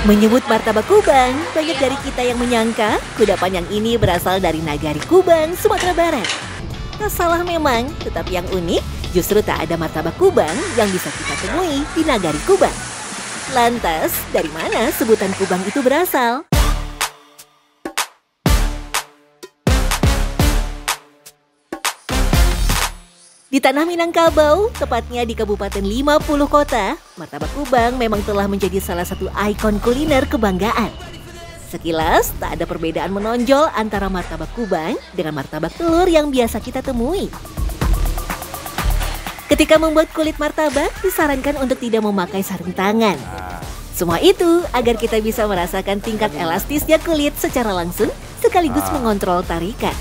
Menyebut martabak Kubang, banyak dari kita yang menyangka kudapan yang ini berasal dari Nagari Kubang, Sumatera Barat. Tak salah memang, tetapi yang unik justru tak ada martabak Kubang yang bisa kita temui di Nagari Kubang. Lantas, dari mana sebutan Kubang itu berasal? Di tanah Minangkabau, tepatnya di Kabupaten 50 Kota, martabak Kubang memang telah menjadi salah satu ikon kuliner kebanggaan. Sekilas, tak ada perbedaan menonjol antara martabak Kubang dengan martabak telur yang biasa kita temui. Ketika membuat kulit martabak, disarankan untuk tidak memakai sarung tangan. Semua itu agar kita bisa merasakan tingkat elastisnya kulit secara langsung, sekaligus mengontrol tarikan.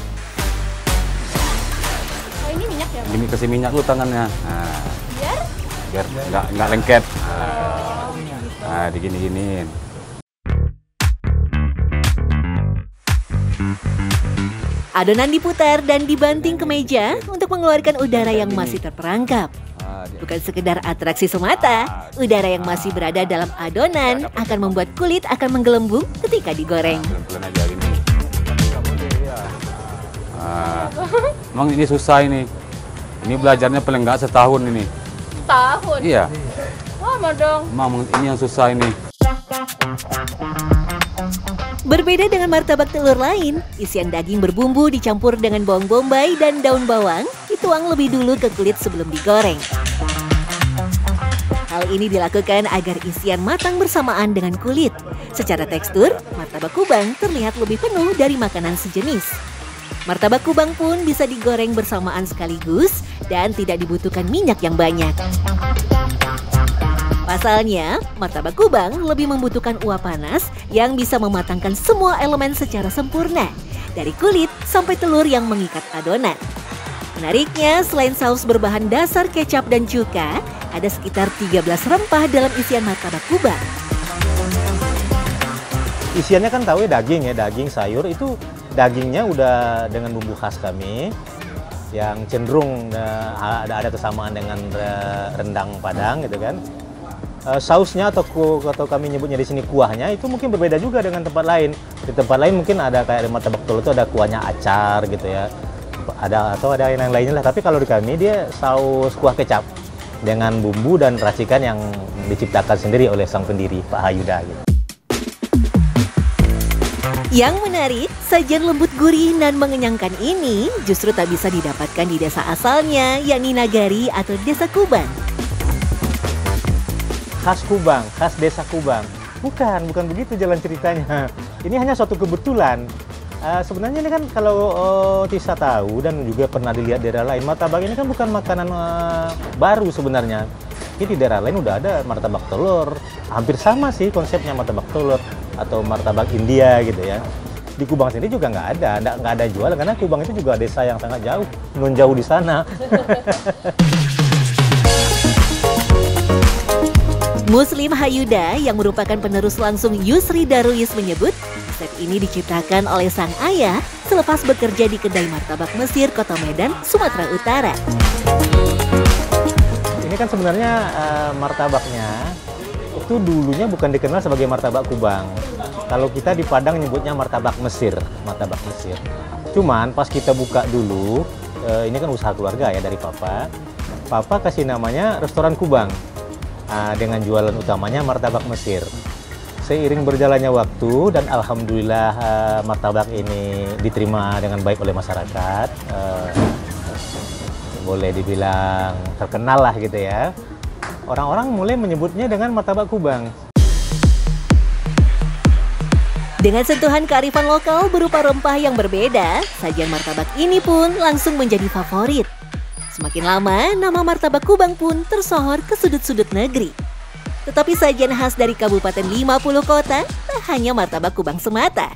Ini kasih minyak lu tangannya, biar nggak lengket. Digini-giniin. Adonan diputar dan dibanting ke meja untuk mengeluarkan udara yang masih terperangkap. Bukan sekedar atraksi semata, udara yang masih berada dalam adonan akan membuat kulit akan menggelembung ketika digoreng. Emang ini susah ini. Ini belajarnya paling nggak setahun ini. Setahun? Iya. Lama dong. Emang ini yang susah ini. Berbeda dengan martabak telur lain, isian daging berbumbu dicampur dengan bawang bombay dan daun bawang, dituang lebih dulu ke kulit sebelum digoreng. Hal ini dilakukan agar isian matang bersamaan dengan kulit. Secara tekstur, martabak Kubang terlihat lebih penuh dari makanan sejenis. Martabak Kubang pun bisa digoreng bersamaan sekaligus dan tidak dibutuhkan minyak yang banyak. Pasalnya, martabak Kubang lebih membutuhkan uap panas yang bisa mematangkan semua elemen secara sempurna, dari kulit sampai telur yang mengikat adonan. Menariknya, selain saus berbahan dasar kecap dan cuka, ada sekitar 13 rempah dalam isian martabak Kubang. Isiannya kan tahu ya, daging sayur itu. Dagingnya udah dengan bumbu khas kami yang cenderung ada kesamaan dengan rendang Padang gitu kan. Sausnya atau kami nyebutnya di sini kuahnya itu mungkin berbeda juga dengan tempat lain. Di tempat lain mungkin ada kayak di martabak telur itu ada kuahnya acar gitu ya. Ada yang lainnya lah. Tapi kalau di kami dia saus kuah kecap dengan bumbu dan racikan yang diciptakan sendiri oleh sang pendiri Pak Hayuda gitu. Yang menarik, sajian lembut gurih dan mengenyangkan ini justru tak bisa didapatkan di desa asalnya, yakni Nagari atau Desa Kubang. Khas Kubang, khas Desa Kubang. Bukan begitu jalan ceritanya. Ini hanya suatu kebetulan. Sebenarnya ini kan kalau Tisa tahu dan juga pernah dilihat di daerah lain, martabak ini kan bukan makanan baru sebenarnya. Ini di daerah lain udah ada martabak telur. Hampir sama sih konsepnya martabak telur atau martabak India gitu ya. Di Kubang sendiri juga nggak ada jual karena Kubang itu juga desa yang sangat jauh, nun jauh di sana. Muslim Hayuda yang merupakan penerus langsung Yusri Darwis menyebut, resep ini diciptakan oleh sang ayah selepas bekerja di kedai martabak Mesir Kota Medan, Sumatera Utara. Ini kan sebenarnya martabaknya itu dulunya bukan dikenal sebagai martabak Kubang. Kalau kita di Padang nyebutnya martabak Mesir. Cuman pas kita buka dulu, ini kan usaha keluarga ya dari Papa. Papa kasih namanya restoran Kubang. Dengan jualan utamanya martabak Mesir. Seiring berjalannya waktu dan alhamdulillah martabak ini diterima dengan baik oleh masyarakat. Boleh dibilang terkenal lah gitu ya. Orang-orang mulai menyebutnya dengan martabak Kubang. Dengan sentuhan kearifan lokal berupa rempah yang berbeda, sajian martabak ini pun langsung menjadi favorit. Semakin lama, nama martabak Kubang pun tersohor ke sudut-sudut negeri. Tetapi sajian khas dari Kabupaten 50 Kota tak hanya martabak Kubang semata.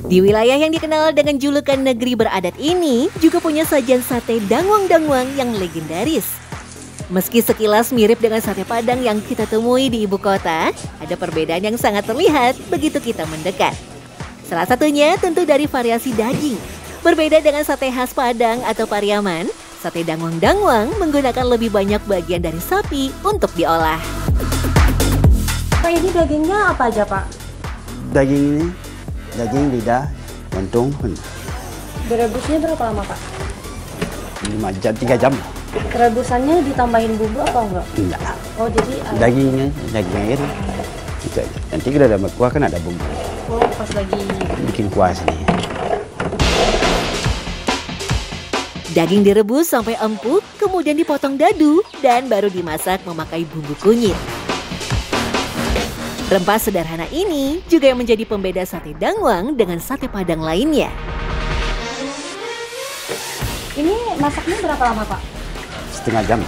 Di wilayah yang dikenal dengan julukan negeri beradat ini juga punya sajian sate dangwang-dangwang yang legendaris. Meski sekilas mirip dengan sate Padang yang kita temui di ibu kota, ada perbedaan yang sangat terlihat begitu kita mendekat. Salah satunya tentu dari variasi daging. Berbeda dengan sate khas Padang atau Pariaman, sate dangwang-dangwang menggunakan lebih banyak bagian dari sapi untuk diolah. Pak, ini dagingnya apa aja, Pak? Daging ini, daging lidah, jantung, Direbusnya berapa lama, Pak? 5 jam, 3 jam. Rebusannya ditambahin bumbu atau enggak? Enggak. Oh, jadi Dagingnya, daging air. Itu aja. Nanti kita ada kuah kan ada bumbu. oh, pas lagi Bikin kuah sini. Daging direbus sampai empuk, kemudian dipotong dadu, dan baru dimasak memakai bumbu kunyit. Rempah sederhana ini juga yang menjadi pembeda sate Dangwang dengan sate Padang lainnya. ini masaknya berapa lama, Pak? Setengah jam.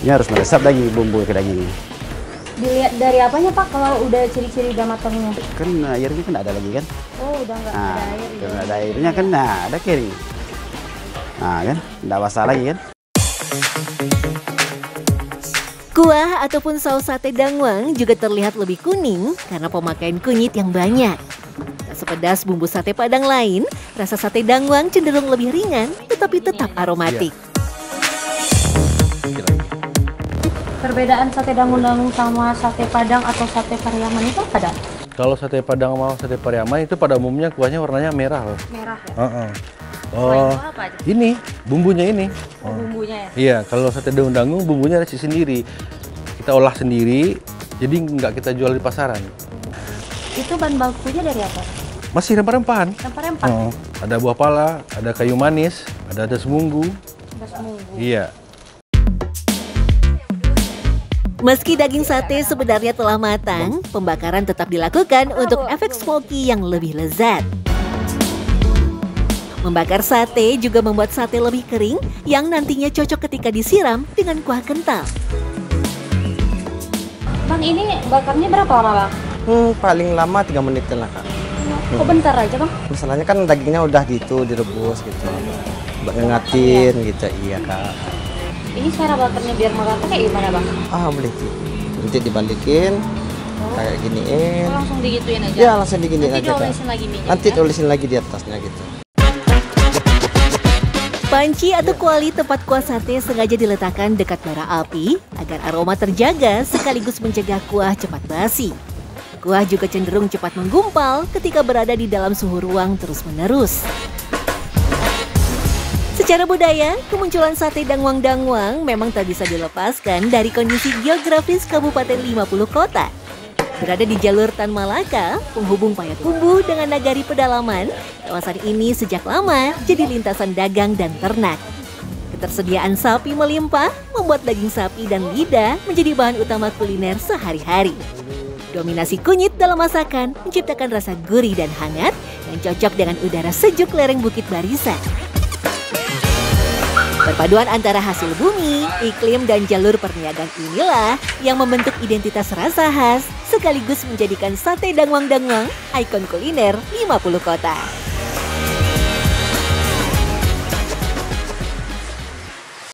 Ini harus meresap daging bumbu ke dagingnya. Dilihat dari apanya, Pak, kalau udah ciri-ciri udah matangnya? Kan airnya kan ada lagi kan? Oh, udah nggak ada air. Kalau ada airnya kan, nah ada kering. Nah kan, tidak basah lagi kan? Kuah ataupun saus sate Dangwang juga terlihat lebih kuning karena pemakaian kunyit yang banyak. Tak sepedas bumbu sate Padang lain, rasa sate Dangwang cenderung lebih ringan tetapi tetap aromatik. Perbedaan sate Dangun-Dangun sama sate Padang atau sate Pariaman itu apa, Dan? Kalau sate Padang sama sate Pariaman itu pada umumnya kuahnya warnanya merah loh. Merah ya? Oh, itu apa aja? ini bumbunya ini. Oh, bumbunya ya? Iya, kalau sate daun-dangung bumbunya ada sendiri. Kita olah sendiri, jadi nggak kita jual di pasaran. Itu bahan bakunya dari apa? Masih rempah-rempahan. Rempah-rempah? Ada buah pala, ada kayu manis, ada semunggu. Iya. Meski daging sate sebenarnya telah matang, pembakaran tetap dilakukan untuk efek smoky yang lebih lezat. Membakar sate juga membuat sate lebih kering yang nantinya cocok ketika disiram dengan kuah kental. Bang, ini bakarnya berapa lama, Bang? Paling lama 3 menit lah, Kak. Kok bentar aja, Bang? Masalahnya kan dagingnya udah gitu direbus gitu. Ngengatin gitu, iya, Kak. Ini cara bakarnya biar merata kayak gimana, Bang? Boleh. Nanti dibalikin, kayak giniin. Oh, langsung digituin aja? Ya, langsung diginiin nanti aja, Kak. diolesin lagi minyak, Nanti ya? tulisin lagi di atasnya gitu. Panci atau kuali tempat kuah sate sengaja diletakkan dekat bara api agar aroma terjaga sekaligus mencegah kuah cepat basi. Kuah juga cenderung cepat menggumpal ketika berada di dalam suhu ruang terus-menerus. Secara budaya, kemunculan sate Dangwang-Dangwang memang tak bisa dilepaskan dari kondisi geografis Kabupaten 50 Kota. Berada di jalur Tan Malaka, penghubung Payakumbuh dengan Nagari Pedalaman, kawasan ini sejak lama jadi lintasan dagang dan ternak. Ketersediaan sapi melimpah membuat daging sapi dan lidah menjadi bahan utama kuliner sehari-hari. Dominasi kunyit dalam masakan menciptakan rasa gurih dan hangat yang cocok dengan udara sejuk lereng Bukit Barisan. Perpaduan antara hasil bumi, iklim, dan jalur perniagaan inilah yang membentuk identitas rasa khas sekaligus menjadikan sate Dangwang-Dangwang ikon kuliner 50 Kota.